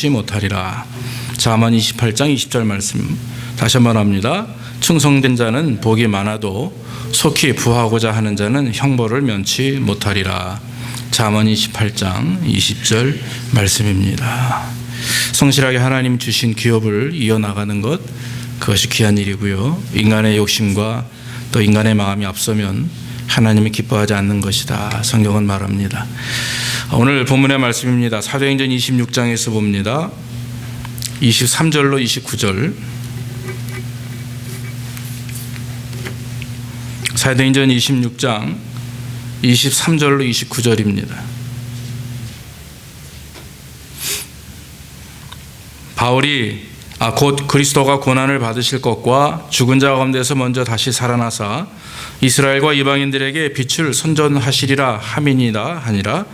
면치 못하리라. 잠언 28장 20절 말씀 다시 한번 합니다. 충성된 자는 복이 많아도 속히 부하고자 하는 자는 형벌을 면치 못하리라. 잠언 28장 20절 말씀입니다. 성실하게 하나님 주신 기업을 이어나가는 것, 그것이 귀한 일이고요. 인간의 욕심과 또 인간의 마음이 앞서면 하나님이 기뻐하지 않는 것이다, 성경은 말합니다. 오늘 본문의 말씀입니다. 사도행전 26장에서 봅니다. 23절로 29절. 사도행전 26장 23절로 29절입니다. 바울이 곧 그리스도가 고난을 받으실 것과 죽은 자 가운데서 먼저 다시 살아나사 이스라엘과 이방인들에게 빛을 선전하시리라 함이니이다 하니라.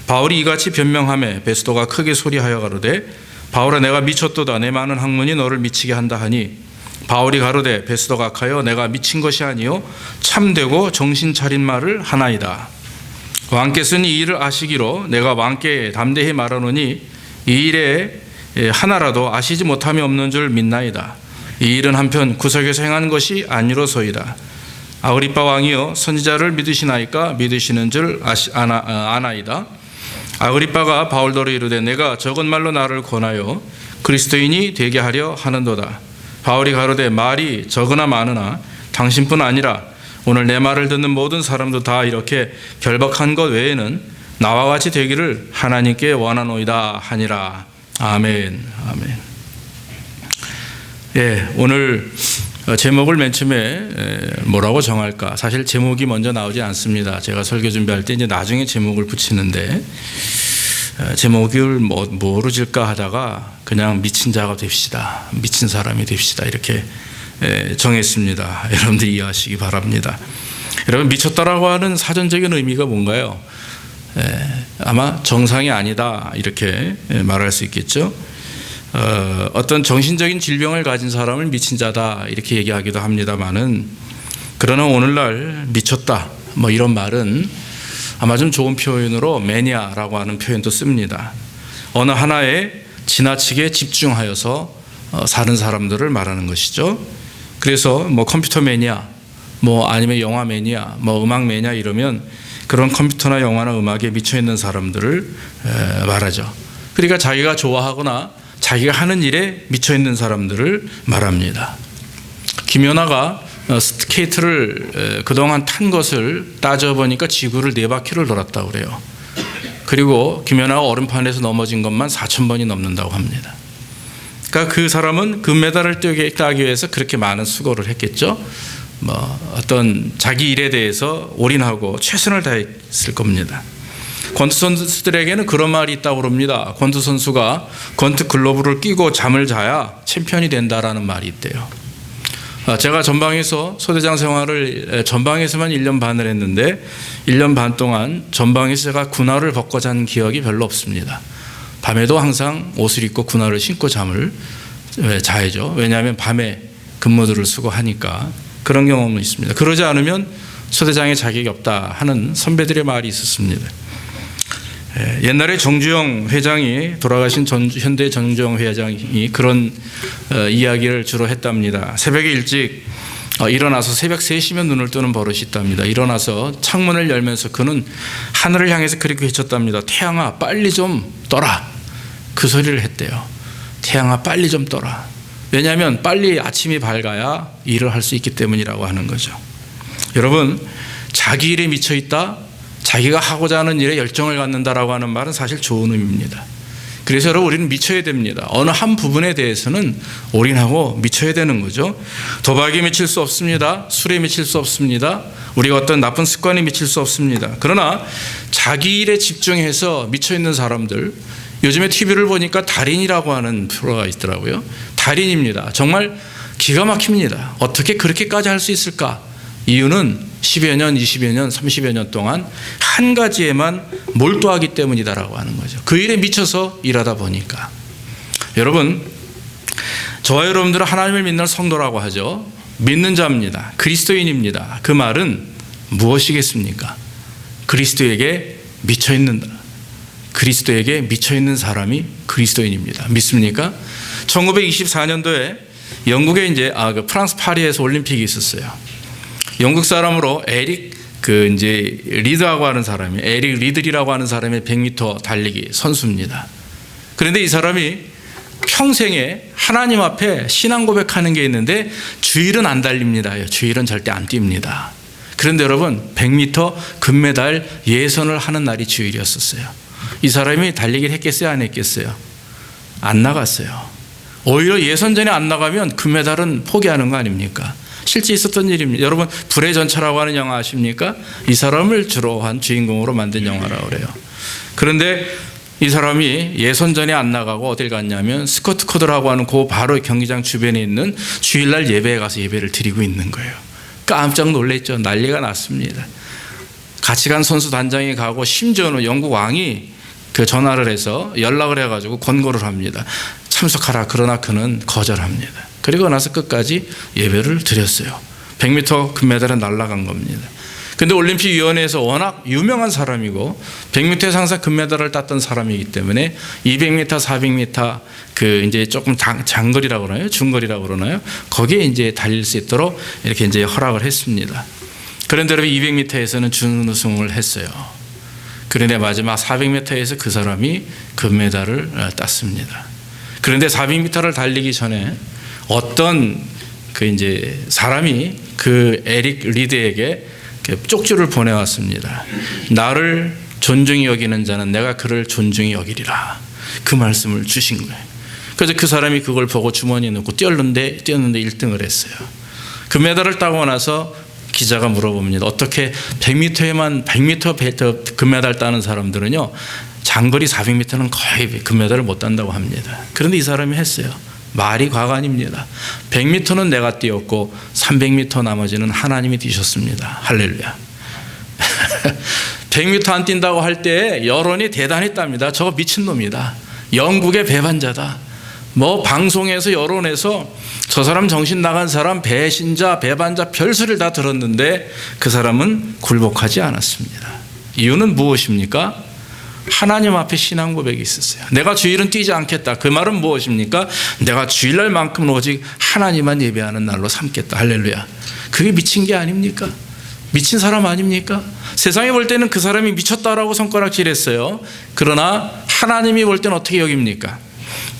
바울이 이같이 변명하매 베스도가 크게 소리하여 가로되 바울아 내가 미쳤도다. 내 많은 학문이 너를 미치게 한다 하니 바울이 가로되 베스도가 악하여 내가 미친 것이 아니요 참되고 정신 차린 말을 하나이다. 왕께서는 이 일을 아시기로 내가 왕께 담대히 말하노니 이 일에 하나라도 아시지 못함이 없는 줄 믿나이다. 이 일은 한편 구석에서 행한 것이 아니로소이다. 아그리빠 왕이여 선지자를 믿으시나이까? 믿으시는 줄 아나이다. 아그리빠가 바울더러 이르되 내가 적은 말로 나를 권하여 그리스도인이 되게 하려 하는도다. 바울이 가로되 말이 적으나 많으나 당신뿐 아니라 오늘 내 말을 듣는 모든 사람도 다 이렇게 결박한 것 외에는 나와 같이 되기를 하나님께 원하노이다 하니라. 아멘. 아멘. 오늘 제목을 맨 처음에 뭐라고 정할까? 사실 제목이 먼저 나오지 않습니다. 제가 설교 준비할 때 이제 나중에 제목을 붙이는데 제목을 뭐로 질까 하다가 그냥 미친 자가 됩시다. 미친 사람이 됩시다. 이렇게 정했습니다. 여러분들 이해하시기 바랍니다. 여러분 미쳤다라고 하는 사전적인 의미가 뭔가요? 아마 정상이 아니다 이렇게 말할 수 있겠죠. 어떤 정신적인 질병을 가진 사람을 미친 자다 이렇게 얘기하기도 합니다만은, 그러나 오늘날 미쳤다 뭐 이런 말은 아마 좀 좋은 표현으로 매니아라고 하는 표현도 씁니다. 어느 하나에 지나치게 집중하여서 사는 사람들을 말하는 것이죠. 그래서 뭐 컴퓨터 매니아, 뭐 아니면 영화 매니아, 뭐 음악 매니아 이러면 그런 컴퓨터나 영화나 음악에 미쳐 있는 사람들을 말하죠. 그러니까 자기가 좋아하거나 자기가 하는 일에 미쳐 있는 사람들을 말합니다. 김연아가 스케이트를 그동안 탄 것을 따져보니까 지구를 4바퀴를 돌았다고 그래요. 그리고 김연아가 얼음판에서 넘어진 것만 4,000번이 넘는다고 합니다. 그러니까 그 사람은 금메달을 따기 위해서 그렇게 많은 수고를 했겠죠. 뭐 어떤 자기 일에 대해서 올인하고 최선을 다했을 겁니다. 권투 선수들에게는 그런 말이 있다고 그럽니다. 권투 선수가 권투 글러브를 끼고 잠을 자야 챔피언이 된다라는 말이 있대요. 제가 전방에서 소대장 생활을 전방에서만 1년 반을 했는데 1년 반 동안 전방에서 제가 군화를 벗고 잔 기억이 별로 없습니다. 밤에도 항상 옷을 입고 군화를 신고 잠을 자야죠. 왜냐하면 밤에 근무들을 쓰고 하니까. 그런 경험은 있습니다. 그러지 않으면 소대장의 자격이 없다 하는 선배들의 말이 있었습니다. 옛날에 정주영 회장이 돌아가신 현대 정주영 회장이 그런 이야기를 주로 했답니다. 새벽에 일찍 일어나서 새벽 3시면 눈을 뜨는 버릇이 있답니다. 일어나서 창문을 열면서 그는 하늘을 향해서 그렇게 외쳤답니다. 태양아 빨리 좀 떠라. 그 소리를 했대요. 태양아 빨리 좀 떠라. 왜냐하면 빨리 아침이 밝아야 일을 할 수 있기 때문이라고 하는 거죠. 여러분, 자기 일에 미쳐 있다, 자기가 하고자 하는 일에 열정을 갖는다라고 하는 말은 사실 좋은 의미입니다. 그래서 여러분 우리는 미쳐야 됩니다. 어느 한 부분에 대해서는 올인하고 미쳐야 되는 거죠. 도박에 미칠 수 없습니다. 술에 미칠 수 없습니다. 우리가 어떤 나쁜 습관에 미칠 수 없습니다. 그러나 자기 일에 집중해서 미쳐 있는 사람들, 요즘에 TV를 보니까 달인이라고 하는 프로가 있더라고요. 달인입니다. 정말 기가 막힙니다. 어떻게 그렇게까지 할 수 있을까? 이유는 10여 년, 20여 년, 30여 년 동안 한 가지에만 몰두하기 때문이다라고 하는 거죠. 그 일에 미쳐서 일하다 보니까. 여러분, 저와 여러분들은 하나님을 믿는 성도라고 하죠. 믿는 자입니다. 그리스도인입니다. 그 말은 무엇이겠습니까? 그리스도에게 미쳐 있는다. 그리스도에게 미쳐 있는 사람이 그리스도인입니다. 믿습니까? 1924년도에 영국에 그 프랑스 파리에서 올림픽이 있었어요. 영국 사람으로 리드라고 하는 사람이, 에릭 리들이라고 하는 사람의 100m 달리기 선수입니다. 그런데 이 사람이 평생에 하나님 앞에 신앙 고백하는 게 있는데 주일은 안 달립니다. 주일은 절대 안 뜁니다. 그런데 여러분, 100m 금메달 예선을 하는 날이 주일이었었어요. 이 사람이 달리기를 했겠어요, 안 했겠어요? 안 나갔어요. 오히려 예선전에 안 나가면 금메달은 포기하는 거 아닙니까? 실제 있었던 일입니다. 여러분, 불의 전차라고 하는 영화 아십니까? 이 사람을 주로 한 주인공으로 만든 영화라고 그래요. 그런데 이 사람이 예선전에 안 나가고 어딜 갔냐면 스코트 코드라고 하는 그 바로 경기장 주변에 있는 주일날 예배에 가서 예배를 드리고 있는 거예요. 깜짝 놀랐죠. 난리가 났습니다. 같이 간 선수 단장이 가고 심지어는 영국 왕이 그 전화를 해서 연락을 해가지고 권고를 합니다. 참석하라. 그러나 그는 거절합니다. 그리고 나서 끝까지 예배를 드렸어요. 100m 금메달은 날아간 겁니다. 근데 올림픽위원회에서 워낙 유명한 사람이고 100m에서 항상 금메달을 땄던 사람이기 때문에 200m, 400m 이제 조금 장거리라고 그러나요? 중거리라고 그러나요? 거기에 달릴 수 있도록 이렇게 허락을 했습니다. 그런데 여러분, 200m에서는 준우승을 했어요. 그런데 마지막 400m에서 그 사람이 금메달을 땄습니다. 그런데 400m를 달리기 전에 어떤 사람이 그 에릭 리드에게 쪽지를 보내왔습니다. 나를 존중히 여기는 자는 내가 그를 존중히 여기리라. 그 말씀을 주신 거예요. 그래서 그 사람이 그걸 보고 주머니에 넣고 뛰었는데 1등을 했어요. 금메달을 따고 나서 기자가 물어봅니다. 어떻게 100m 금메달 따는 사람들은요, 장거리 400m는 거의 금메달을 못 딴다고 합니다. 그런데 이 사람이 했어요. 말이 과가 아닙니다. 100m는 내가 뛰었고 300m 나머지는 하나님이 뛰셨습니다. 할렐루야. 100m 안 뛴다고 할 때 여론이 대단했답니다. 저거 미친놈이다. 영국의 배반자다. 방송에서 여론에서 저 사람 정신 나간 사람, 배신자, 배반자, 별소리를 다 들었는데 그 사람은 굴복하지 않았습니다. 이유는 무엇입니까? 하나님 앞에 신앙 고백이 있었어요. 내가 주일은 뛰지 않겠다. 그 말은 무엇입니까? 내가 주일날만큼은 오직 하나님만 예배하는 날로 삼겠다. 할렐루야. 그게 미친 게 아닙니까? 미친 사람 아닙니까? 세상이 볼 때는 그 사람이 미쳤다라고 손가락질했어요. 그러나 하나님이 볼 때는 어떻게 여깁니까?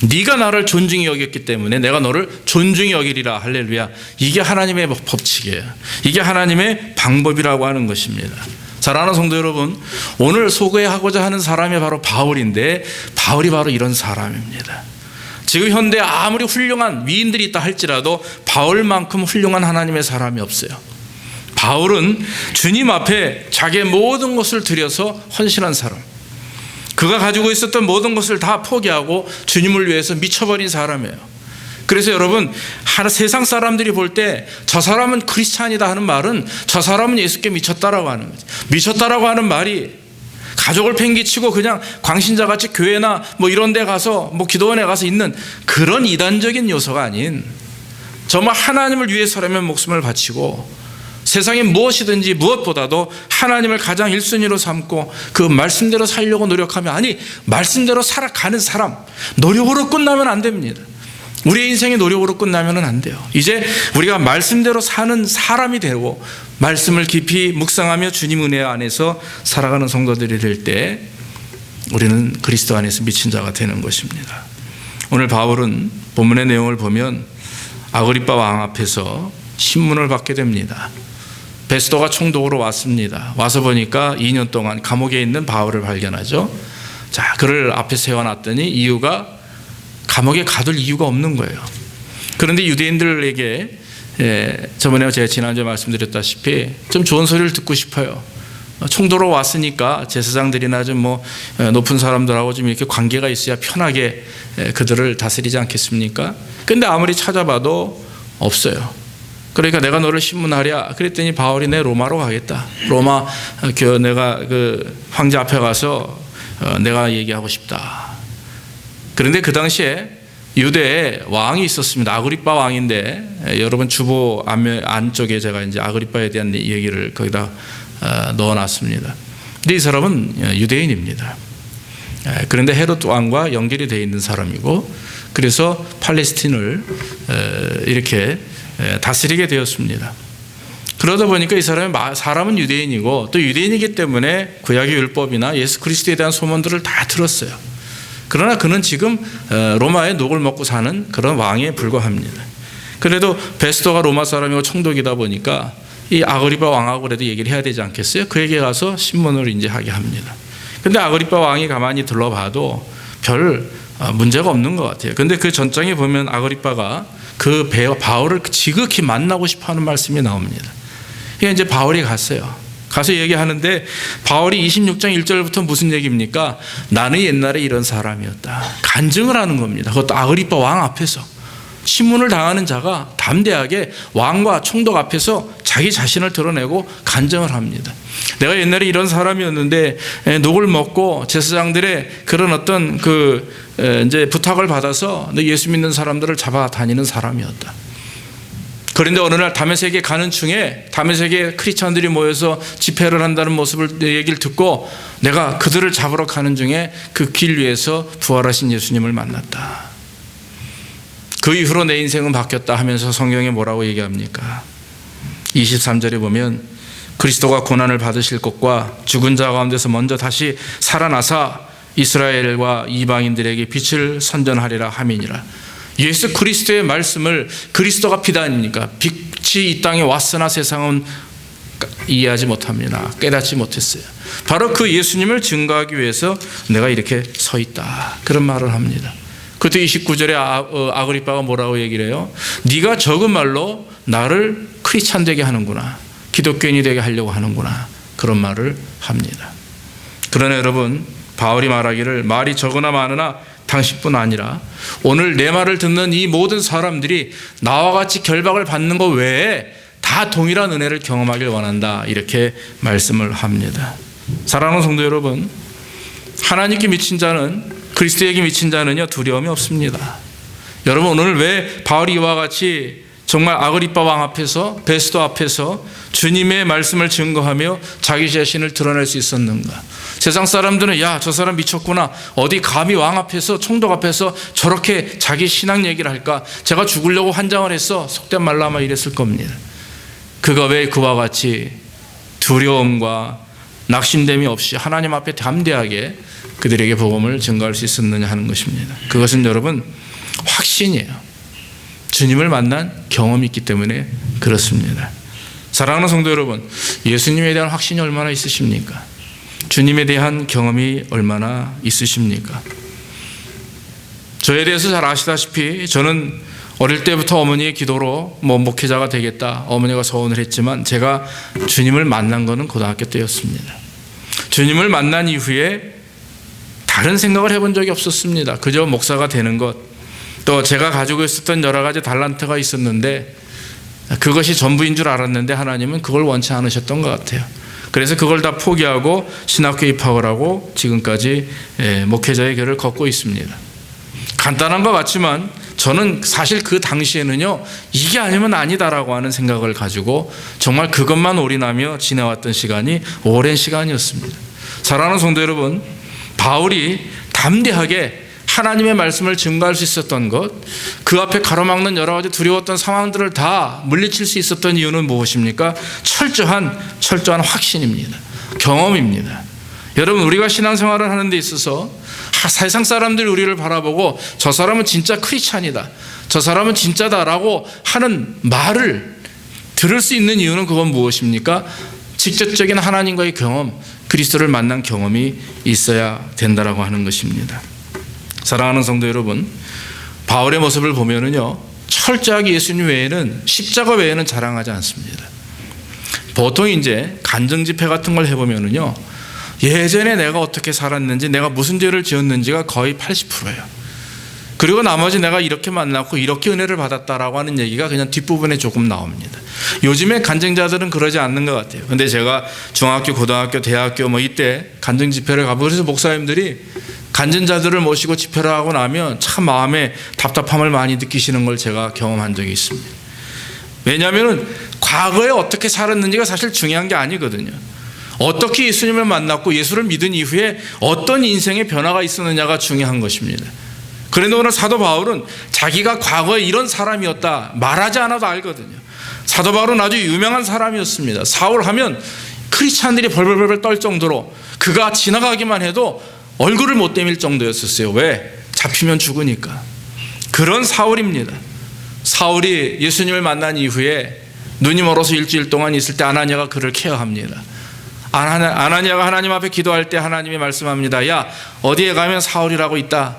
네가 나를 존중히 여겼기 때문에 내가 너를 존중히 여기리라. 할렐루야. 이게 하나님의 법칙이에요. 이게 하나님의 방법이라고 하는 것입니다. 사랑하는 성도 여러분, 오늘 소개하고자 하는 사람이 바로 바울인데, 바울이 바로 이런 사람입니다. 지금 현대에 아무리 훌륭한 위인들이 있다 할지라도 바울만큼 훌륭한 하나님의 사람이 없어요. 바울은 주님 앞에 자기의 모든 것을 들여서 헌신한 사람, 그가 가지고 있었던 모든 것을 다 포기하고 주님을 위해서 미쳐버린 사람이에요. 그래서 여러분, 세상 사람들이 볼 때 저 사람은 크리스찬이다 하는 말은 저 사람은 예수께 미쳤다라고 하는 거죠. 미쳤다라고 하는 말이 가족을 팽개치고 그냥 광신자같이 교회나 이런 데 가서 기도원에 가서 있는 그런 이단적인 요소가 아닌, 정말 하나님을 위해서라면 목숨을 바치고 세상에 무엇이든지 무엇보다도 하나님을 가장 1순위로 삼고 그 말씀대로 살려고 노력하며, 아니 말씀대로 살아가는 사람, 노력으로 끝나면 안 됩니다. 우리의 인생이 노력으로 끝나면 안 돼요. 이제 우리가 말씀대로 사는 사람이 되고 말씀을 깊이 묵상하며 주님 은혜 안에서 살아가는 성도들이 될 때 우리는 그리스도 안에서 미친 자가 되는 것입니다. 오늘 바울은 본문의 내용을 보면 아그리빠 왕 앞에서 신문을 받게 됩니다. 베스도가 총독으로 왔습니다. 와서 보니까 2년 동안 감옥에 있는 바울을 발견하죠. 자, 그를 앞에 세워놨더니 이유가 감옥에 가둘 이유가 없는 거예요. 그런데 유대인들에게 저번에 제가 지난주에 말씀드렸다시피 좀 좋은 소리를 듣고 싶어요. 총독으로 왔으니까 제사장들이나 좀 높은 사람들하고 좀 이렇게 관계가 있어야 편하게 그들을 다스리지 않겠습니까? 근데 아무리 찾아봐도 없어요. 그러니까 내가 너를 신문하랴 그랬더니 바울이 내 로마로 가겠다. 로마 내가 그 황제 앞에 가서 내가 얘기하고 싶다. 그런데 그 당시에 유대에 왕이 있었습니다. 아그리빠 왕인데 여러분 주보 안쪽에 제가 이제 아그리빠에 대한 얘기를 거기다 넣어놨습니다. 근데 이 사람은 유대인입니다. 그런데 헤롯 왕과 연결이 되어 있는 사람이고, 그래서 팔레스틴을 이렇게 다스리게 되었습니다. 그러다 보니까 이 사람은 유대인이고 또 유대인이기 때문에 구약의 율법이나 예수 그리스도에 대한 소문들을 다 들었어요. 그러나 그는 지금 로마의 녹을 먹고 사는 그런 왕에 불과합니다. 그래도 베스토가 로마 사람이고 총독이다 보니까 이 아그리파 왕하고라도 얘기를 해야 되지 않겠어요? 그에게 가서 신문을 이제 하게 합니다. 근데 아그리파 왕이 가만히 들러봐도 별 문제가 없는 것 같아요. 근데 그 전장에 보면 아그리파가 그 바울을 지극히 만나고 싶어 하는 말씀이 나옵니다. 이게 이제 바울이 갔어요. 가서 얘기하는데 바울이 26장 1절부터 무슨 얘기입니까? 나는 옛날에 이런 사람이었다. 간증을 하는 겁니다. 그것도 아그리파 왕 앞에서. 신문을 당하는 자가 담대하게 왕과 총독 앞에서 자기 자신을 드러내고 간증을 합니다. 내가 옛날에 이런 사람이었는데 녹을 먹고 제사장들의 그런 어떤 이제 부탁을 받아서 예수 믿는 사람들을 잡아 다니는 사람이었다. 그런데 어느 날 다메섹에 가는 중에 다메섹에 크리스천들이 모여서 집회를 한다는 얘기를 듣고 내가 그들을 잡으러 가는 중에 그 길 위에서 부활하신 예수님을 만났다. 그 이후로 내 인생은 바뀌었다 하면서 성경에 뭐라고 얘기합니까? 23절에 보면 그리스도가 고난을 받으실 것과 죽은 자 가운데서 먼저 다시 살아나사 이스라엘과 이방인들에게 빛을 선전하리라 함이니라. 예수 그리스도의 말씀을, 그리스도가 빛 아닙니까? 빛이 이 땅에 왔으나 세상은 이해하지 못합니다. 깨닫지 못했어요. 바로 그 예수님을 증거하기 위해서 내가 이렇게 서 있다. 그런 말을 합니다. 그때 29절에 아그리파가 뭐라고 얘기를 해요? 네가 적은 말로 나를 크리스찬 되게 하는구나. 기독교인이 되게 하려고 하는구나. 그런 말을 합니다. 그러나 여러분, 바울이 말하기를 말이 적으나 많으나 당신뿐 아니라 오늘 내 말을 듣는 이 모든 사람들이 나와 같이 결박을 받는 것 외에 다 동일한 은혜를 경험하길 원한다. 이렇게 말씀을 합니다. 사랑하는 성도 여러분, 하나님께 미친 자는, 그리스도에게 미친 자는요 두려움이 없습니다. 여러분, 오늘 왜 바울이 이와 같이 정말 아그리파 왕 앞에서, 베스도 앞에서 주님의 말씀을 증거하며 자기 자신을 드러낼 수 있었는가? 세상 사람들은 야, 저 사람 미쳤구나. 어디 감히 왕 앞에서, 총독 앞에서 저렇게 자기 신앙 얘기를 할까? 제가 죽으려고 환장을 했어. 속된 말로 아마 이랬을 겁니다. 그가 왜 그와 같이 두려움과 낙심됨이 없이 하나님 앞에 담대하게 그들에게 복음을 증거할 수 있었느냐 하는 것입니다. 그것은 여러분 확신이에요. 주님을 만난 경험이 있기 때문에 그렇습니다. 사랑하는 성도 여러분, 예수님에 대한 확신이 얼마나 있으십니까? 주님에 대한 경험이 얼마나 있으십니까? 저에 대해서 잘 아시다시피 저는 어릴 때부터 어머니의 기도로 목회자가 되겠다, 어머니가 소원을 했지만 제가 주님을 만난 것은 고등학교 때였습니다. 주님을 만난 이후에 다른 생각을 해본 적이 없었습니다. 그저 목사가 되는 것, 또 제가 가지고 있었던 여러 가지 달란트가 있었는데 그것이 전부인 줄 알았는데 하나님은 그걸 원치 않으셨던 것 같아요. 그래서 그걸 다 포기하고 신학교 입학을 하고 지금까지 목회자의 길을 걷고 있습니다. 간단한 것 같지만 저는 사실 그 당시에는요, 이게 아니면 아니다라고 하는 생각을 가지고 정말 그것만 올인하며 지내왔던 시간이 오랜 시간이었습니다. 사랑하는 성도 여러분, 바울이 담대하게 하나님의 말씀을 증거할 수 있었던 것, 그 앞에 가로막는 여러 가지 두려웠던 상황들을 다 물리칠 수 있었던 이유는 무엇입니까? 철저한 확신입니다. 경험입니다. 여러분, 우리가 신앙생활을 하는 데 있어서 세상 사람들이 우리를 바라보고 저 사람은 진짜 크리스찬이다, 저 사람은 진짜다라고 하는 말을 들을 수 있는 이유는 그건 무엇입니까? 직접적인 하나님과의 경험, 그리스도를 만난 경험이 있어야 된다라고 하는 것입니다. 사랑하는 성도 여러분, 바울의 모습을 보면은요, 철저하게 예수님 외에는, 십자가 외에는 자랑하지 않습니다. 보통 이제 간증 집회 같은 걸 해보면은요, 예전에 내가 어떻게 살았는지, 내가 무슨 죄를 지었는지가 거의 80%예요. 그리고 나머지 내가 이렇게 만났고 이렇게 은혜를 받았다라고 하는 얘기가 그냥 뒷부분에 조금 나옵니다. 요즘에 간증자들은 그러지 않는 것 같아요. 근데 제가 중학교, 고등학교, 대학교 이때 간증 집회를 가보고, 그래서 목사님들이 간증자들을 모시고 집회를 하고 나면 참 마음에 답답함을 많이 느끼시는 걸 제가 경험한 적이 있습니다. 왜냐하면 과거에 어떻게 살았는지가 사실 중요한 게 아니거든요. 어떻게 예수님을 만났고 예수를 믿은 이후에 어떤 인생의 변화가 있었느냐가 중요한 것입니다. 그런데 오늘 사도 바울은 자기가 과거에 이런 사람이었다 말하지 않아도 알거든요. 사도 바울은 아주 유명한 사람이었습니다. 사울 하면 크리스찬들이 벌벌벌 떨 정도로 그가 지나가기만 해도 얼굴을 못 내밀 정도였었어요. 왜? 잡히면 죽으니까. 그런 사울입니다. 사울이 예수님을 만난 이후에 눈이 멀어서 일주일 동안 있을 때 아나니아가 그를 케어합니다. 아나니아가 하나님 앞에 기도할 때 하나님이 말씀합니다. 야, 어디에 가면 사울이라고 있다.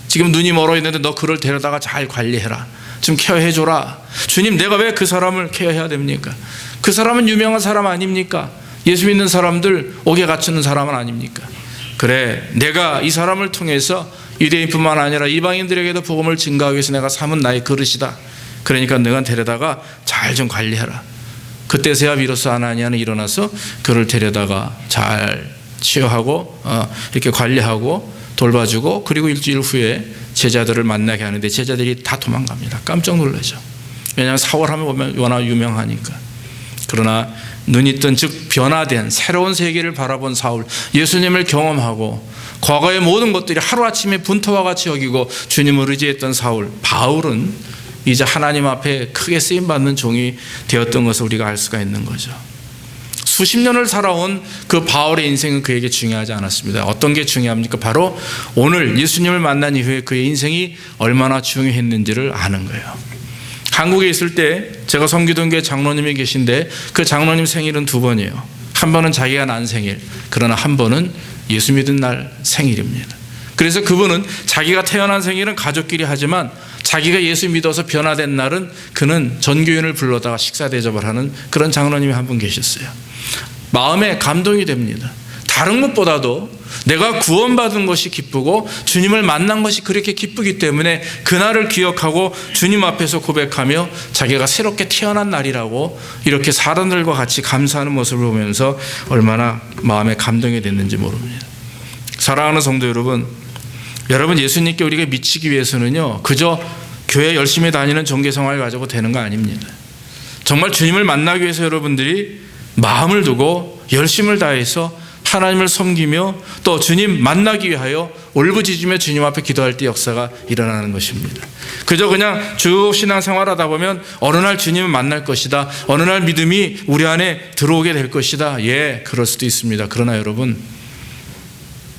지금 눈이 멀어 있는데 너 그를 데려다가 잘 관리해라. 좀 케어해줘라. 주님, 내가 왜 그 사람을 케어해야 됩니까? 그 사람은 유명한 사람 아닙니까? 예수 믿는 사람들 옥에 갇히는 사람은 아닙니까? 그래, 내가 이 사람을 통해서 유대인뿐만 아니라 이방인들에게도 복음을 증거하기 위해서 내가 삼은 나의 그릇이다. 그러니까 내가 데려다가 잘 좀 관리해라. 그때서야 비로소 아나니아는 일어나서 그를 데려다가 잘 치유하고 이렇게 관리하고 돌봐주고, 그리고 일주일 후에 제자들을 만나게 하는데 제자들이 다 도망갑니다. 깜짝 놀라죠. 왜냐하면 사울하면 워낙 유명하니까. 그러나 눈이 뜬, 즉 변화된 새로운 세계를 바라본 사울, 예수님을 경험하고 과거의 모든 것들이 하루아침에 분토와 같이 여기고 주님을 의지했던 사울, 바울은 이제 하나님 앞에 크게 쓰임받는 종이 되었던 것을 우리가 알 수가 있는 거죠. 수십 년을 살아온 그 바울의 인생은 그에게 중요하지 않았습니다. 어떤 게 중요합니까? 바로 오늘 예수님을 만난 이후에 그의 인생이 얼마나 중요했는지를 아는 거예요. 한국에 있을 때 제가 섬기던 교회 장로님이 계신데 그 장로님 생일은 2번이에요. 한 번은 자기가 난 생일, 그러나 한 번은 예수 믿은 날 생일입니다. 그래서 그분은 자기가 태어난 생일은 가족끼리 하지만 자기가 예수 믿어서 변화된 날은 그는 전교인을 불러다가 식사 대접을 하는 그런 장로님이 한 분 계셨어요. 마음에 감동이 됩니다. 다른 것보다도 내가 구원받은 것이 기쁘고 주님을 만난 것이 그렇게 기쁘기 때문에 그날을 기억하고 주님 앞에서 고백하며 자기가 새롭게 태어난 날이라고 이렇게 사람들과 같이 감사하는 모습을 보면서 얼마나 마음에 감동이 됐는지 모릅니다. 사랑하는 성도 여러분, 여러분 예수님께 우리가 미치기 위해서는요 그저 교회 열심히 다니는 종교생활 가지고 되는 거 아닙니다. 정말 주님을 만나기 위해서 여러분들이 마음을 두고 열심을 다해서 하나님을 섬기며 또 주님 만나기 위하여 울부짖으며 주님 앞에 기도할 때 역사가 일어나는 것입니다. 그저 그냥 쭉 신앙생활하다 보면 어느 날 주님을 만날 것이다, 어느 날 믿음이 우리 안에 들어오게 될 것이다. 예, 그럴 수도 있습니다. 그러나 여러분,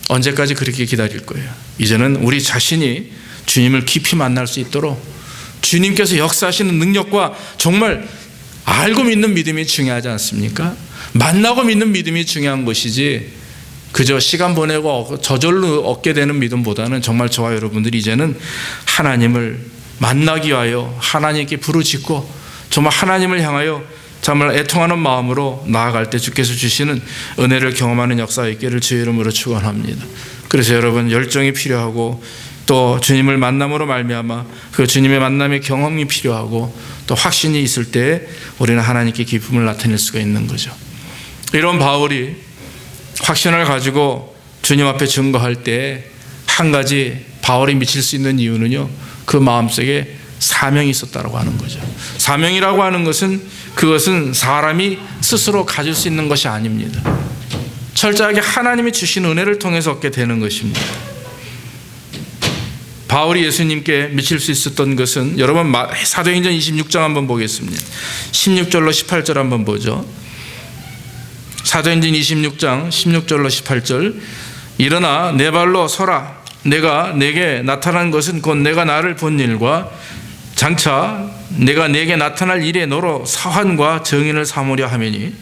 언제까지 그렇게 기다릴 거예요? 이제는 우리 자신이 주님을 깊이 만날 수 있도록 주님께서 역사하시는 능력과 정말 알고 믿는 믿음이 중요하지 않습니까? 만나고 믿는 믿음이 중요한 것이지 그저 시간 보내고 저절로 얻게 되는 믿음보다는 정말 저와 여러분들이 이제는 하나님을 만나기 위하여 하나님께 부르짖고 정말 하나님을 향하여 정말 애통하는 마음으로 나아갈 때 주께서 주시는 은혜를 경험하는 역사 있기를 주의 이름으로 축원합니다. 그래서 여러분 열정이 필요하고 또 주님을 만남으로 말미암아 그 주님의 만남의 경험이 필요하고 또 확신이 있을 때 우리는 하나님께 기쁨을 나타낼 수가 있는 거죠. 이런 바울이 확신을 가지고 주님 앞에 증거할 때 한 가지 바울이 미칠 수 있는 이유는요, 그 마음속에 사명이 있었다고 하는 거죠. 사명이라고 하는 것은 그것은 사람이 스스로 가질 수 있는 것이 아닙니다. 철저하게 하나님이 주신 은혜를 통해서 얻게 되는 것입니다. 바울이 예수님께 미칠 수 있었던 것은 여러분 사도행전 26장 한번 보겠습니다. 16절로 18절 한번 보죠. 사도행전 26장 16절로 18절. 일어나 내 발로 서라. 내가 내게 나타난 것은 곧 내가 나를 본 일과 장차 내가 내게 나타날 일에 너로 사환과 증인을 삼으려 하매니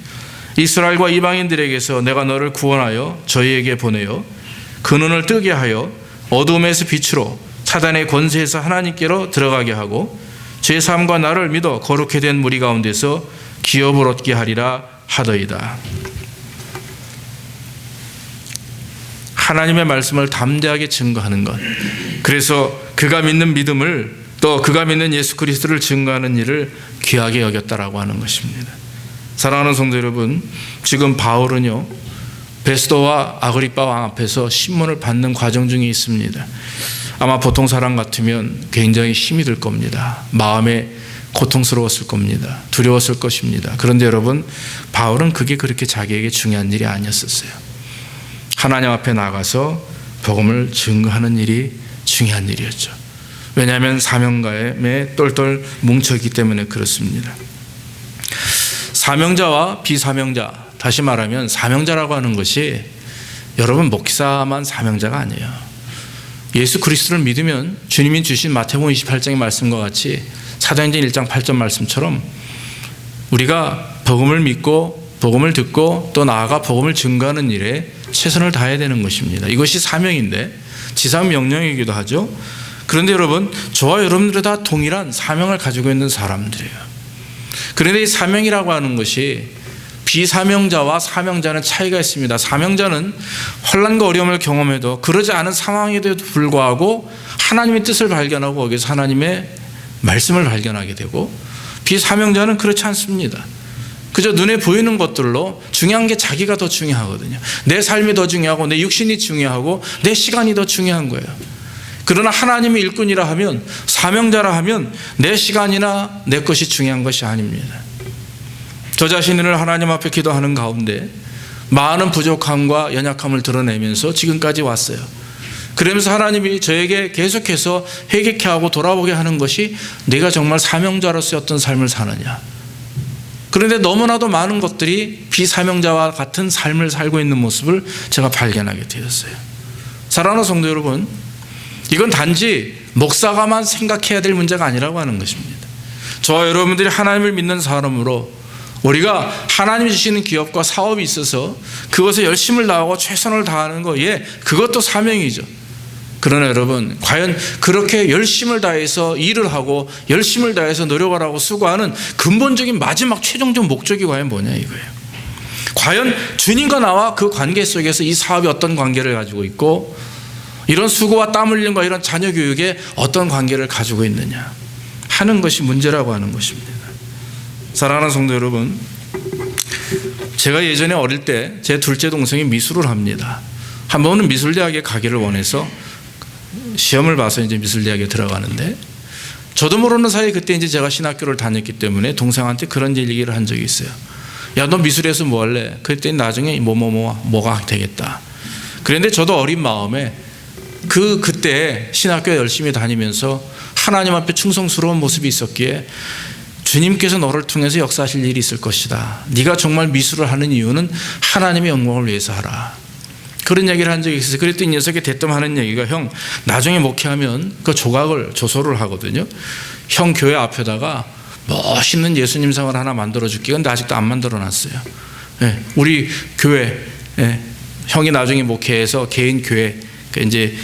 이스라엘과 이방인들에게서 내가 너를 구원하여 저희에게 보내어 그 눈을 뜨게 하여 어둠에서 빛으로 사단의 권세에서 하나님께로 들어가게 하고 제 삶과 나를 믿어 거룩히 된 무리 가운데서 기업을 얻게 하리라 하더이다. 하나님의 말씀을 담대하게 증거하는 것, 그래서 그가 믿는 믿음을 또 그가 믿는 예수 그리스도를 증거하는 일을 귀하게 여겼다라고 하는 것입니다. 사랑하는 성도 여러분, 지금 바울은요 베스도와 아그리빠 왕 앞에서 신문을 받는 과정 중에 있습니다. 아마 보통 사람 같으면 굉장히 힘이 들 겁니다. 마음에 고통스러웠을 겁니다. 두려웠을 것입니다. 그런데 여러분, 바울은 그게 그렇게 자기에게 중요한 일이 아니었었어요. 하나님 앞에 나가서 복음을 증거하는 일이 중요한 일이었죠. 왜냐하면 사명감에 똘똘 뭉쳐있기 때문에 그렇습니다. 사명자와 비사명자, 다시 말하면 사명자라고 하는 것이 여러분 목사만 사명자가 아니에요. 예수 그리스도를 믿으면 주님이 주신 마태복음 28장의 말씀과 같이 사도행전 1장 8절 말씀처럼 우리가 복음을 믿고 복음을 듣고 또 나아가 복음을 증거하는 일에 최선을 다해야 되는 것입니다. 이것이 사명인데 지상 명령이기도 하죠. 그런데 여러분, 저와 여러분들이 다 동일한 사명을 가지고 있는 사람들이에요. 그런데 이 사명이라고 하는 것이 비사명자와 사명자는 차이가 있습니다. 사명자는 환난과 어려움을 경험해도 그러지 않은 상황에도 불구하고 하나님의 뜻을 발견하고 거기서 하나님의 말씀을 발견하게 되고, 비사명자는 그렇지 않습니다. 그저 눈에 보이는 것들로 중요한 게 자기가 더 중요하거든요. 내 삶이 더 중요하고 내 육신이 중요하고 내 시간이 더 중요한 거예요. 그러나 하나님의 일꾼이라 하면, 사명자라 하면 내 시간이나 내 것이 중요한 것이 아닙니다. 저 자신을 하나님 앞에 기도하는 가운데 많은 부족함과 연약함을 드러내면서 지금까지 왔어요. 그러면서 하나님이 저에게 계속해서 회개케 하고 돌아보게 하는 것이 내가 정말 사명자로서의 어떤 삶을 사느냐. 그런데 너무나도 많은 것들이 비사명자와 같은 삶을 살고 있는 모습을 제가 발견하게 되었어요. 사랑하는 성도 여러분, 이건 단지 목사가만 생각해야 될 문제가 아니라고 하는 것입니다. 저와 여러분들이 하나님을 믿는 사람으로 우리가 하나님이 주시는 기업과 사업이 있어서 그것에 열심을 다하고 최선을 다하는 거, 그것도 사명이죠. 그러나 여러분, 과연 그렇게 열심을 다해서 일을 하고 열심을 다해서 노력을 하고 수고하는 근본적인 마지막 최종적 목적이 과연 뭐냐 이거예요. 과연 주님과 나와 그 관계 속에서 이 사업이 어떤 관계를 가지고 있고, 이런 수고와 땀 흘림과 이런 자녀 교육에 어떤 관계를 가지고 있느냐 하는 것이 문제라고 하는 것입니다. 사랑하는 성도 여러분, 제가 예전에 어릴 때 제 둘째 동생이 미술을 합니다. 한 번은 미술대학에 가기를 원해서 시험을 봐서 이제 미술대학에 들어가는데, 저도 모르는 사이에 그때 이제 제가 신학교를 다녔기 때문에 동생한테 그런 얘기를 한 적이 있어요. 야, 너 미술에서 뭐 할래? 그때 나중에 뭐가 되겠다. 그런데 저도 어린 마음에 그때 신학교 열심히 다니면서 하나님 앞에 충성스러운 모습이 있었기에 주님께서 너를 통해서 역사하실 일이 있을 것이다. 네가 정말 미술을 하는 이유는 하나님의 영광을 위해서 하라. 그런 얘기를 한 적이 있어요. 그랬더니 이 녀석이 대뜸하는 얘기가, 형, 나중에 목회하면 그 조소를 하거든요. 형 교회 앞에다가 멋있는 예수님상을 하나 만들어줄게. 근데 아직도 안 만들어놨어요. 우리 교회, 형이 나중에 목회해서 개인 교회, 이제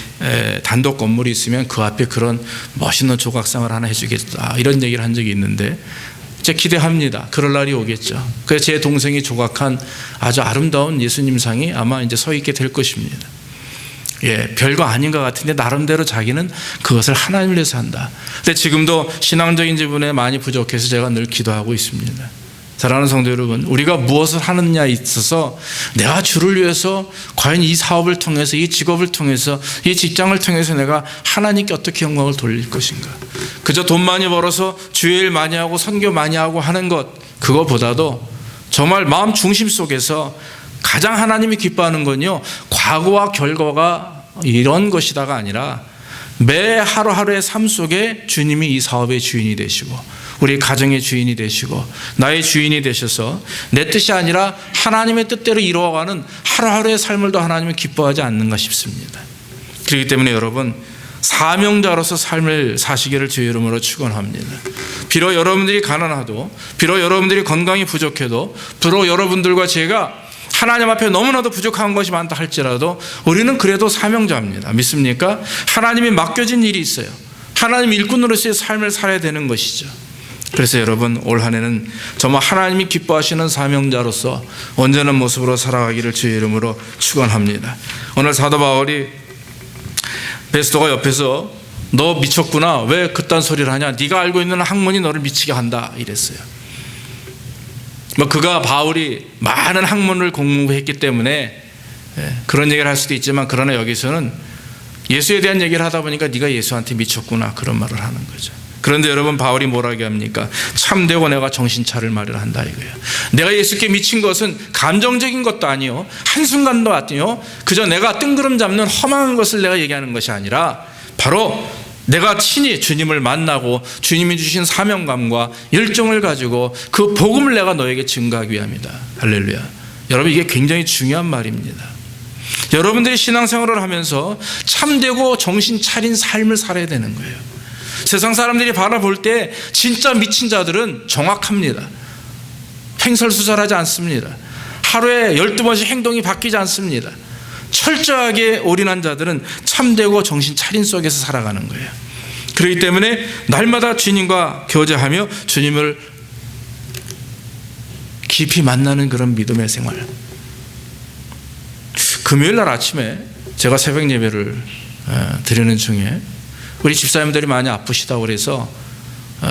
단독 건물이 있으면 그 앞에 그런 멋있는 조각상을 하나 해주겠다, 이런 얘기를 한 적이 있는데, 제가 기대합니다. 그럴 날이 오겠죠. 그래서 제 동생이 조각한 아주 아름다운 예수님상이 아마 이제 서 있게 될 것입니다. 별거 아닌 것 같은데 나름대로 자기는 그것을 하나님을 위해서 한다. 근데 지금도 신앙적인 지분에 많이 부족해서 제가 늘 기도하고 있습니다. 사랑하는 성도 여러분, 우리가 무엇을 하느냐에 있어서 내가 주를 위해서 과연 이 사업을 통해서, 이 직업을 통해서, 이 직장을 통해서 내가 하나님께 어떻게 영광을 돌릴 것인가. 그저 돈 많이 벌어서 주의 일 많이 하고 선교 많이 하고 하는 것, 그거보다도 정말 마음 중심 속에서 가장 하나님이 기뻐하는 건요, 과거와 결과가 이런 것이다가 아니라 매 하루하루의 삶 속에 주님이 이 사업의 주인이 되시고 우리 가정의 주인이 되시고 나의 주인이 되셔서 내 뜻이 아니라 하나님의 뜻대로 이루어가는 하루하루의 삶을 더 하나님은 기뻐하지 않는가 싶습니다. 그렇기 때문에 여러분, 사명자로서 삶을 사시기를 주의 이름으로 축원합니다. 비록 여러분들이 가난하도, 비록 여러분들이 건강이 부족해도, 비록 여러분들과 제가 하나님 앞에 너무나도 부족한 것이 많다 할지라도 우리는 그래도 사명자입니다. 믿습니까? 하나님이 맡겨진 일이 있어요. 하나님 일꾼으로서의 삶을 살아야 되는 것이죠. 그래서 여러분, 올 한 해는 정말 하나님이 기뻐하시는 사명자로서 온전한 모습으로 살아가기를 주의 이름으로 축원합니다. 오늘 사도 바울이 베스도가 옆에서 너 미쳤구나, 왜 그딴 소리를 하냐, 네가 알고 있는 학문이 너를 미치게 한다 이랬어요. 그가 바울이 많은 학문을 공부했기 때문에 그런 얘기를 할 수도 있지만, 그러나 여기서는 예수에 대한 얘기를 하다 보니까 네가 예수한테 미쳤구나, 그런 말을 하는 거죠. 그런데 여러분, 바울이 뭐라고 합니까? 참되고 내가 정신 차릴 말을 한다 이거예요. 내가 예수께 미친 것은 감정적인 것도 아니요, 한순간도 아니요, 그저 내가 뜬구름 잡는 허망한 것을 내가 얘기하는 것이 아니라 바로 내가 친히 주님을 만나고 주님이 주신 사명감과 열정을 가지고 그 복음을 내가 너에게 증거하기 위함이다. 할렐루야. 여러분, 이게 굉장히 중요한 말입니다. 여러분들이 신앙생활을 하면서 참되고 정신 차린 삶을 살아야 되는 거예요. 세상 사람들이 바라볼 때 진짜 미친 자들은 정확합니다. 횡설수설하지 않습니다. 하루에 12번씩 행동이 바뀌지 않습니다. 철저하게 올인한 자들은 참되고 정신 차린 속에서 살아가는 거예요. 그렇기 때문에 날마다 주님과 교제하며 주님을 깊이 만나는 그런 믿음의 생활. 금요일 날 아침에 제가 새벽 예배를 드리는 중에 우리 집사님들이 많이 아프시다고 그래서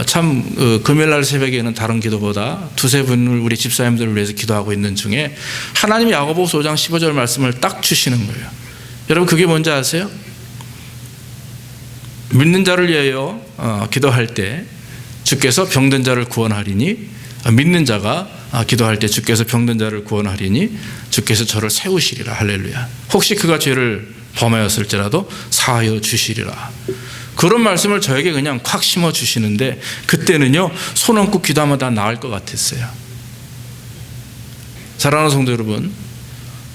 참 금요일 날 새벽에는 다른 기도보다 두세 분을 우리 집사님들을 위해서 기도하고 있는 중에 하나님이 야고보서 5장 15절 말씀을 딱 주시는 거예요. 여러분, 그게 뭔지 아세요? 믿는 자를 위하여 기도할 때 주께서 병든 자를 구원하리니, 믿는 자가 기도할 때 주께서 병든 자를 구원하리니 주께서 저를 세우시리라. 할렐루야. 혹시 그가 죄를 범하였을지라도 사하여 주시리라. 그런 말씀을 저에게 그냥 콱 심어 주시는데, 그때는요, 손 얹고 기도하면 다 나을 것 같았어요. 사랑하는 성도 여러분,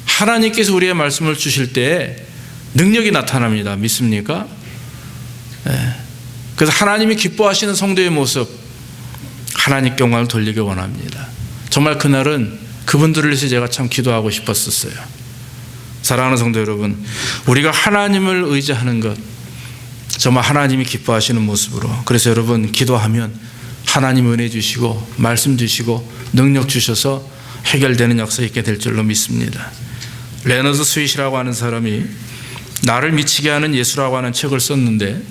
하나님께서 우리의 말씀을 주실 때 능력이 나타납니다. 믿습니까? 네. 그래서 하나님이 기뻐하시는 성도의 모습, 하나님께 영광을 돌리기 원합니다. 정말 그날은 그분들을 위해서 제가 참 기도하고 싶었었어요. 사랑하는 성도 여러분, 우리가 하나님을 의지하는 것, 정말 하나님이 기뻐하시는 모습으로, 그래서 여러분, 기도하면 하나님 은혜 주시고 말씀 주시고 능력 주셔서 해결되는 역사 있게 될 줄로 믿습니다. 레너드 스윗이라고 하는 사람이 나를 미치게 하는 예수라고 하는 책을 썼는데,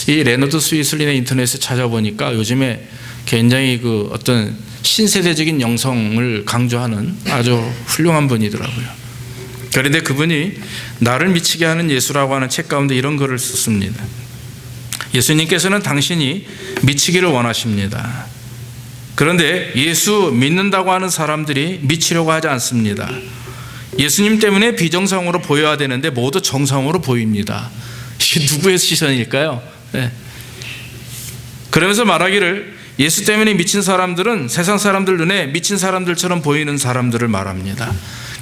이 레너드 스윗을 인터넷에 찾아보니까 요즘에 굉장히 그 어떤 신세대적인 영성을 강조하는 아주 훌륭한 분이더라고요. 그런데 그분이 나를 미치게 하는 예수라고 하는 책 가운데 이런 글을 썼습니다. 예수님께서는 당신이 미치기를 원하십니다. 그런데 예수 믿는다고 하는 사람들이 미치려고 하지 않습니다. 예수님 때문에 비정상으로 보여야 되는데 모두 정상으로 보입니다. 이게 누구의 시선일까요? 네. 그러면서 말하기를, 예수 때문에 미친 사람들은 세상 사람들 눈에 미친 사람들처럼 보이는 사람들을 말합니다.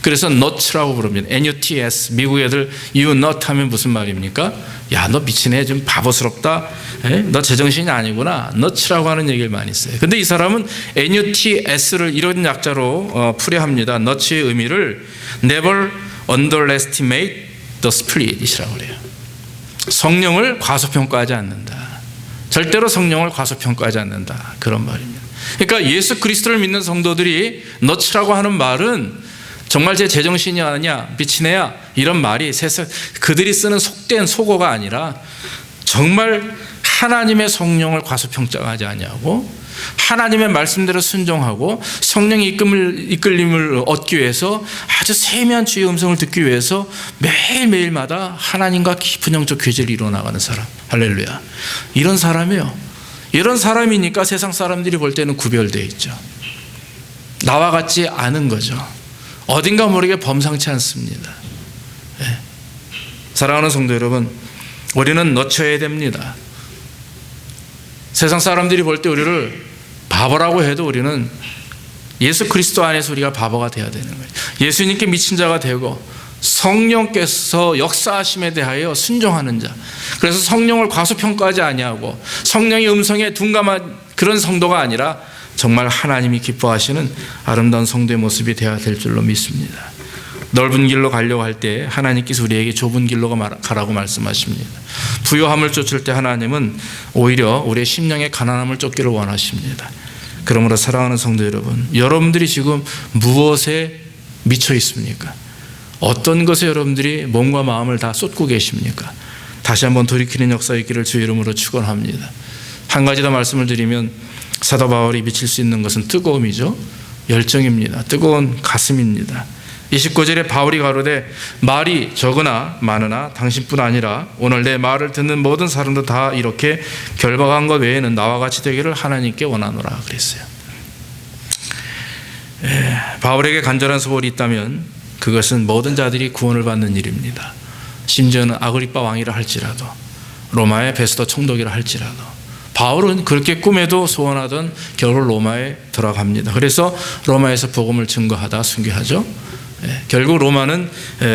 그래서 nut라고 부릅니다. NUTS. 미국 애들 you nut 하면 무슨 말입니까? 야, 너 미친애, 좀 바보스럽다. 너 제정신이 아니구나. nut라고 하는 얘기를 많이 써요. 근데 이 사람은 NUTS를 이런 약자로 풀이합니다. nut의 의미를 never underestimate the spirit이라고 그래요. 성령을 과소평가하지 않는다. 절대로 성령을 과소평가하지 않는다. 그런 말입니다. 그러니까 예수 그리스도를 믿는 성도들이 nut라고 하는 말은 정말 제 제정신이 아니냐, 미친 애야, 이런 말이 세상 그들이 쓰는 속된 속어가 아니라 정말 하나님의 성령을 과소평가하지 아니하고 하나님의 말씀대로 순종하고 성령의 이끌림을 얻기 위해서 아주 세미한 주의 음성을 듣기 위해서 매일매일마다 하나님과 깊은 영적 교제를 이루어나가는 사람. 할렐루야. 이런 사람이에요. 이런 사람이니까 세상 사람들이 볼 때는 구별되어 있죠. 나와 같지 않은 거죠. 어딘가 모르게 범상치 않습니다. 네. 사랑하는 성도 여러분, 우리는 놓쳐야 됩니다. 세상 사람들이 볼 때 우리를 바보라고 해도 우리는 예수 그리스도 안에서 우리가 바보가 되어야 되는 거예요. 예수님께 미친 자가 되고 성령께서 역사하심에 대하여 순종하는 자. 그래서 성령을 과소평가하지 아니하고 성령의 음성에 둔감한 그런 성도가 아니라 정말 하나님이 기뻐하시는 아름다운 성도의 모습이 되어야 될 줄로 믿습니다. 넓은 길로 가려고 할 때 하나님께서 우리에게 좁은 길로 가라고 말씀하십니다. 부요함을 쫓을 때 하나님은 오히려 우리의 심령의 가난함을 쫓기를 원하십니다. 그러므로 사랑하는 성도 여러분, 여러분들이 지금 무엇에 미쳐 있습니까? 어떤 것에 여러분들이 몸과 마음을 다 쏟고 계십니까? 다시 한번 돌이키는 역사 있기를 주 이름으로 축원합니다. 한 가지 더 말씀을 드리면, 사도 바울이 미칠 수 있는 것은 뜨거움이죠. 열정입니다. 뜨거운 가슴입니다. 29절에 바울이 가로되 말이 적으나 많으나 당신뿐 아니라 오늘 내 말을 듣는 모든 사람도 다 이렇게 결박한 것 외에는 나와 같이 되기를 하나님께 원하노라 그랬어요. 바울에게 간절한 소원이 있다면 그것은 모든 자들이 구원을 받는 일입니다. 심지어는 아그리빠 왕이라 할지라도 로마의 베스도 총독이라 할지라도 바울은 그렇게 꿈에도 소원하던 결국 로마에 들어갑니다. 그래서 로마에서 복음을 증거하다 순교하죠. 결국 로마는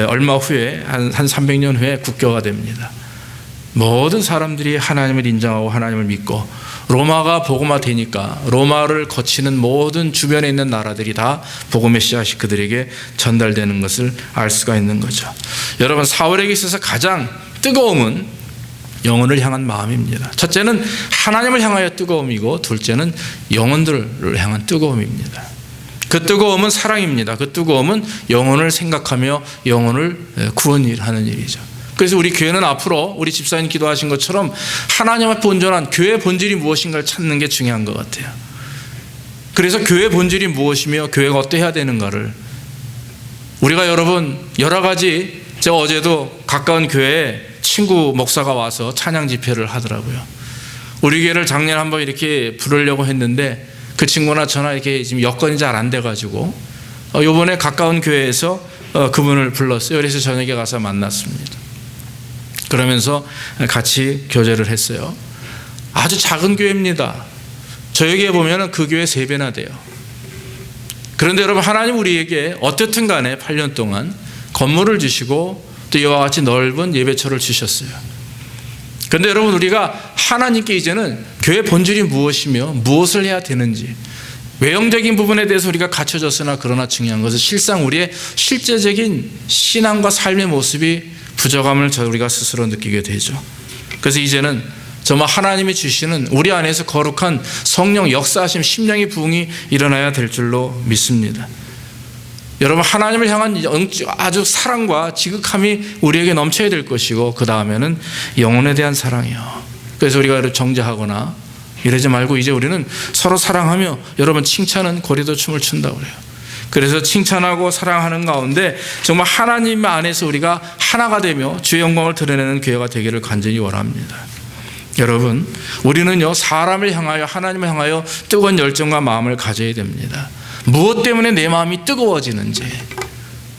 얼마 후에 한 300년 후에 국교가 됩니다. 모든 사람들이 하나님을 인정하고 하나님을 믿고 로마가 복음화되니까 로마를 거치는 모든 주변에 있는 나라들이 다 복음의 씨앗이 그들에게 전달되는 것을 알 수가 있는 거죠. 여러분, 사울에게 있어서 가장 뜨거움은 영혼을 향한 마음입니다. 첫째는 하나님을 향하여 뜨거움이고 둘째는 영혼들을 향한 뜨거움입니다. 그 뜨거움은 사랑입니다. 그 뜨거움은 영혼을 생각하며 영혼을 구원하는 일이죠. 그래서 우리 교회는 앞으로 우리 집사님 기도하신 것처럼 하나님 앞에 온전한 교회의 본질이 무엇인가를 찾는 게 중요한 것 같아요. 그래서 교회의 본질이 무엇이며 교회가 어떠해야 되는가를 우리가 여러분 여러 가지, 제가 어제도 가까운 교회에 친구 목사가 와서 찬양 집회를 하더라고요. 우리 교회를 작년에 한번 이렇게 부르려고 했는데 그 친구나 저나 이렇게 지금 여건이 잘 안 돼가지고 요번에 가까운 교회에서 그분을 불렀어요. 그래서 저녁에 가서 만났습니다. 그러면서 같이 교제를 했어요. 아주 작은 교회입니다. 저에게 보면 그 교회 3배나 돼요. 그런데 여러분, 하나님 우리에게 어떻든 간에 8년 동안 건물을 주시고 또 이와 같이 넓은 예배처를 주셨어요. 그런데 여러분, 우리가 하나님께 이제는 교회 본질이 무엇이며 무엇을 해야 되는지, 외형적인 부분에 대해서 우리가 갖춰졌으나 그러나 중요한 것은 실상 우리의 실제적인 신앙과 삶의 모습이 부족함을 우리가 스스로 느끼게 되죠. 그래서 이제는 정말 하나님이 주시는 우리 안에서 거룩한 성령 역사하심, 심령의 부흥이 일어나야 될 줄로 믿습니다. 여러분, 하나님을 향한 아주 사랑과 지극함이 우리에게 넘쳐야 될 것이고 그 다음에는 영혼에 대한 사랑이요. 그래서 우리가 정죄하거나 이러지 말고 이제 우리는 서로 사랑하며, 여러분 칭찬은 고리도 춤을 춘다고 그래요. 그래서 칭찬하고 사랑하는 가운데 정말 하나님 안에서 우리가 하나가 되며 주의 영광을 드러내는 교회가 되기를 간절히 원합니다. 여러분, 우리는요 사람을 향하여, 하나님을 향하여 뜨거운 열정과 마음을 가져야 됩니다. 무엇 때문에 내 마음이 뜨거워지는지,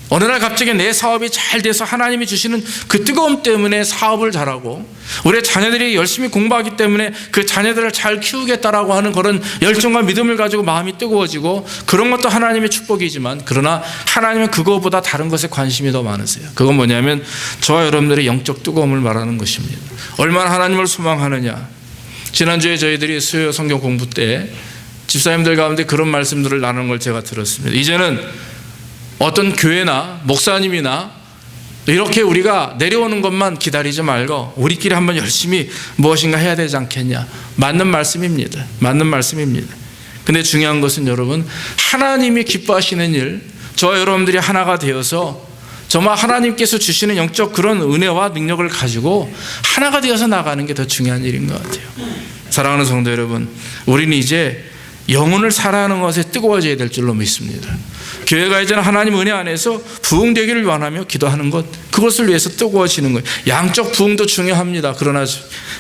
어느 날 갑자기 내 사업이 잘 돼서 하나님이 주시는 그 뜨거움 때문에 사업을 잘하고, 우리 자녀들이 열심히 공부하기 때문에 그 자녀들을 잘 키우겠다라고 하는 그런 열정과 믿음을 가지고 마음이 뜨거워지고, 그런 것도 하나님의 축복이지만 그러나 하나님은 그거보다 다른 것에 관심이 더 많으세요. 그건 뭐냐면 저와 여러분들의 영적 뜨거움을 말하는 것입니다. 얼마나 하나님을 소망하느냐. 지난주에 저희들이 수요 성경 공부 때 집사님들 가운데 그런 말씀들을 나누는 걸 제가 들었습니다. 이제는 어떤 교회나 목사님이나 이렇게 우리가 내려오는 것만 기다리지 말고 우리끼리 한번 열심히 무엇인가 해야 되지 않겠냐. 맞는 말씀입니다. 맞는 말씀입니다. 근데 중요한 것은 여러분, 하나님이 기뻐하시는 일, 저와 여러분들이 하나가 되어서 정말 하나님께서 주시는 영적 그런 은혜와 능력을 가지고 하나가 되어서 나가는 게 더 중요한 일인 것 같아요. 사랑하는 성도 여러분, 우리는 이제 영혼을 사랑하는 것에 뜨거워져야 될 줄로 믿습니다. 교회가 이제는 하나님 은혜 안에서 부흥되기를 원하며 기도하는 것, 그것을 위해서 뜨거워지는 거예요. 양적 부흥도 중요합니다. 그러나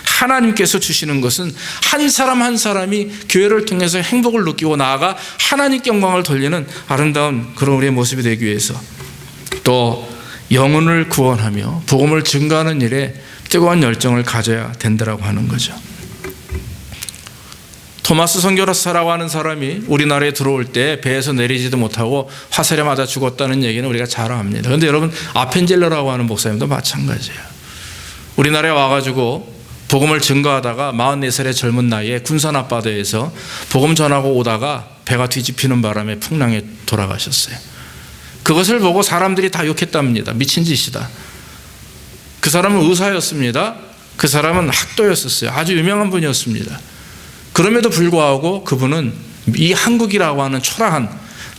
하나님께서 주시는 것은 한 사람 한 사람이 교회를 통해서 행복을 느끼고 나아가 하나님께 영광을 돌리는 아름다운 그런 우리의 모습이 되기 위해서, 또 영혼을 구원하며 복음을 증거하는 일에 뜨거운 열정을 가져야 된다라고 하는 거죠. 토마스 선교사라고 하는 사람이 우리나라에 들어올 때 배에서 내리지도 못하고 화살에 맞아 죽었다는 얘기는 우리가 잘 압니다. 그런데 여러분, 아펜젤러라고 하는 목사님도 마찬가지예요. 우리나라에 와가지고 복음을 증거하다가 44살의 젊은 나이에 군산 앞바다에서 복음 전하고 오다가 배가 뒤집히는 바람에 풍랑에 돌아가셨어요. 그것을 보고 사람들이 다 욕했답니다. 미친 짓이다. 그 사람은 의사였습니다. 그 사람은 학도였었어요. 아주 유명한 분이었습니다. 그럼에도 불구하고 그분은 이 한국이라고 하는 초라한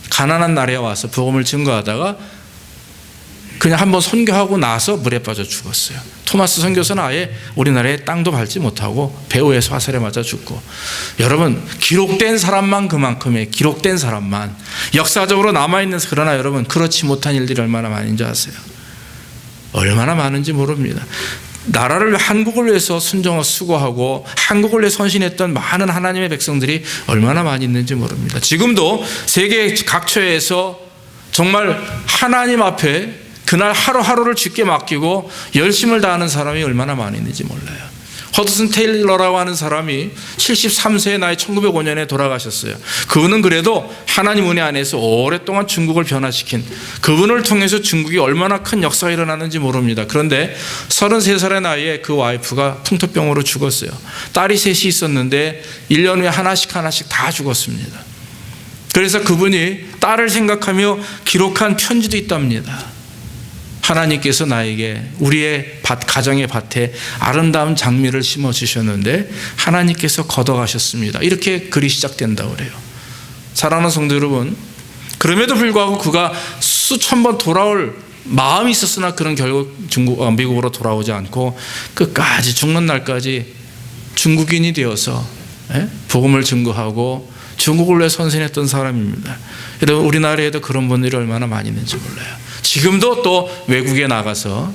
가난한 나라에 와서 복음을 증거하다가 그냥 한번 선교하고 나서 물에 빠져 죽었어요. 토마스 선교사는 아예 우리나라에 땅도 밟지 못하고 배후에서 화살에 맞아 죽고. 여러분, 기록된 사람만 그만큼의 기록된 사람만 역사적으로 남아있는, 그러나 여러분 그렇지 못한 일들이 얼마나 많은지 아세요? 얼마나 많은지 모릅니다. 나라를, 한국을 위해서 순종하고 수고하고 한국을 위해 헌신했던 많은 하나님의 백성들이 얼마나 많이 있는지 모릅니다. 지금도 세계 각처에서 정말 하나님 앞에 그날 하루하루를 주께 맡기고 열심을 다하는 사람이 얼마나 많이 있는지 몰라요. 허드슨 테일러라고 하는 사람이 73세의 나이 1905년에 돌아가셨어요. 그분은 그래도 하나님 은혜 안에서 오랫동안 중국을 변화시킨, 그분을 통해서 중국이 얼마나 큰 역사가 일어났는지 모릅니다. 그런데 33살의 나이에 그 와이프가 풍토병으로 죽었어요. 딸이 셋이 있었는데 1년 후에 하나씩 다 죽었습니다. 그래서 그분이 딸을 생각하며 기록한 편지도 있답니다. 하나님께서 나에게 우리의 가정의 밭에 아름다운 장미를 심어주셨는데 하나님께서 걷어가셨습니다. 이렇게 글이 시작된다고 그래요. 사랑하는 성도 여러분, 그럼에도 불구하고 그가 수천 번 돌아올 마음이 있었으나 그는 결국 미국으로 돌아오지 않고 끝까지 죽는 날까지 중국인이 되어서 복음을 증거하고 중국을 위해 선신했던 사람입니다. 여러분, 우리나라에도 그런 분들이 얼마나 많이 있는지 몰라요. 지금도 또 외국에 나가서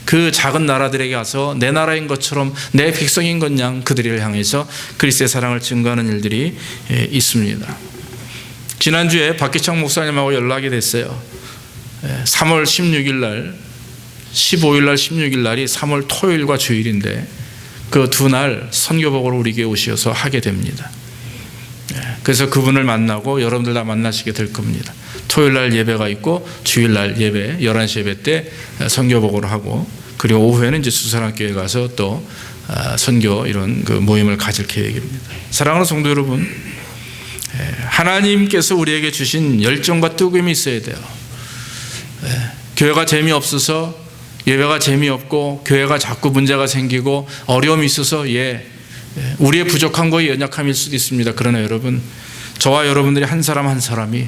그 작은 나라들에게 가서 내 나라인 것처럼 내 백성인 것 양 그들을 향해서 그리스도의 사랑을 증거하는 일들이 있습니다. 지난주에 박기창 목사님하고 연락이 됐어요. 3월 16일 날, 15일 날, 16일 날이 3월 토요일과 주일인데 그 두 날 선교복으로 우리 교회에 오셔서 하게 됩니다. 그래서 그분을 만나고 여러분들 다 만나시게 될 겁니다. 토요일 날 예배가 있고 주일 날 예배 11시 예배 때 선교복으로 하고, 그리고 오후에는 이제 수사랑교회 가서 또 선교 이런 그 모임을 가질 계획입니다. 사랑하는 성도 여러분, 하나님께서 우리에게 주신 열정과 뜨거움이 있어야 돼요. 교회가 재미없어서, 예배가 재미없고 교회가 자꾸 문제가 생기고 어려움이 있어서 우리의 부족한 거에 연약함일 수도 있습니다. 그러나 여러분, 저와 여러분들이 한 사람 한 사람이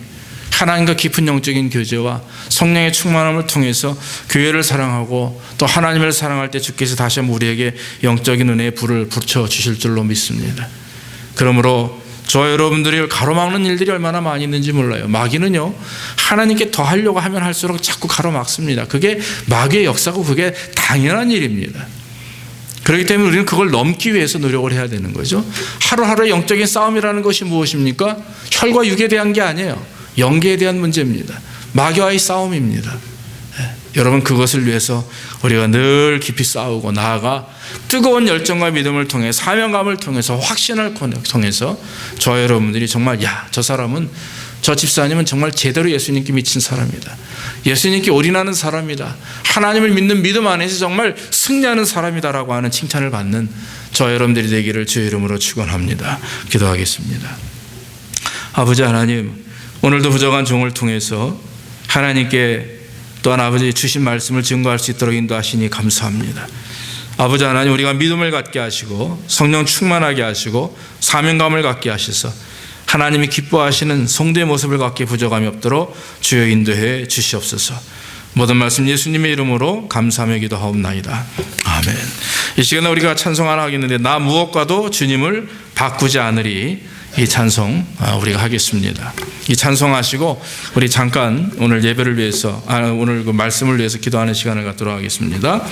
하나님과 깊은 영적인 교제와 성령의 충만함을 통해서 교회를 사랑하고 또 하나님을 사랑할 때 주께서 다시 한번 우리에게 영적인 은혜의 불을 붙여주실 줄로 믿습니다. 그러므로 저와 여러분들이 가로막는 일들이 얼마나 많이 있는지 몰라요. 마귀는요, 하나님께 더 하려고 하면 할수록 자꾸 가로막습니다. 그게 마귀의 역사고 그게 당연한 일입니다. 그렇기 때문에 우리는 그걸 넘기 위해서 노력을 해야 되는 거죠. 하루하루의 영적인 싸움이라는 것이 무엇입니까? 혈과 육에 대한 게 아니에요. 영계에 대한 문제입니다. 마귀와의 싸움입니다. 여러분, 그것을 위해서 우리가 늘 깊이 싸우고 나아가 뜨거운 열정과 믿음을 통해 사명감을 통해서 확신을 통해서 저와 여러분들이 정말 저 사람은, 저 집사님은 정말 제대로 예수님께 미친 사람이다. 예수님께 올인하는 사람이다. 하나님을 믿는 믿음 안에서 정말 승리하는 사람이다라고 하는 칭찬을 받는 저와 여러분들이 되기를 주의 이름으로 축원합니다. 기도하겠습니다. 아버지 하나님, 오늘도 부족한 종을 통해서 하나님께 또한 아버지 주신 말씀을 증거할 수 있도록 인도하시니 감사합니다. 아버지 하나님, 우리가 믿음을 갖게 하시고 성령 충만하게 하시고 사명감을 갖게 하셔서 하나님이 기뻐하시는 성도의 모습을 갖게 부족함이 없도록 주여 인도해 주시옵소서. 모든 말씀 예수님의 이름으로 감사하며 기도하옵나이다. 아멘. 이 시간에 우리가 찬송 하나 하겠는데, 나 무엇과도 주님을 바꾸지 않으리, 이 찬송 우리가 하겠습니다. 이 찬송하시고 우리 잠깐 오늘 예배를 위해서 오늘 그 말씀을 위해서 기도하는 시간을 갖도록 하겠습니다.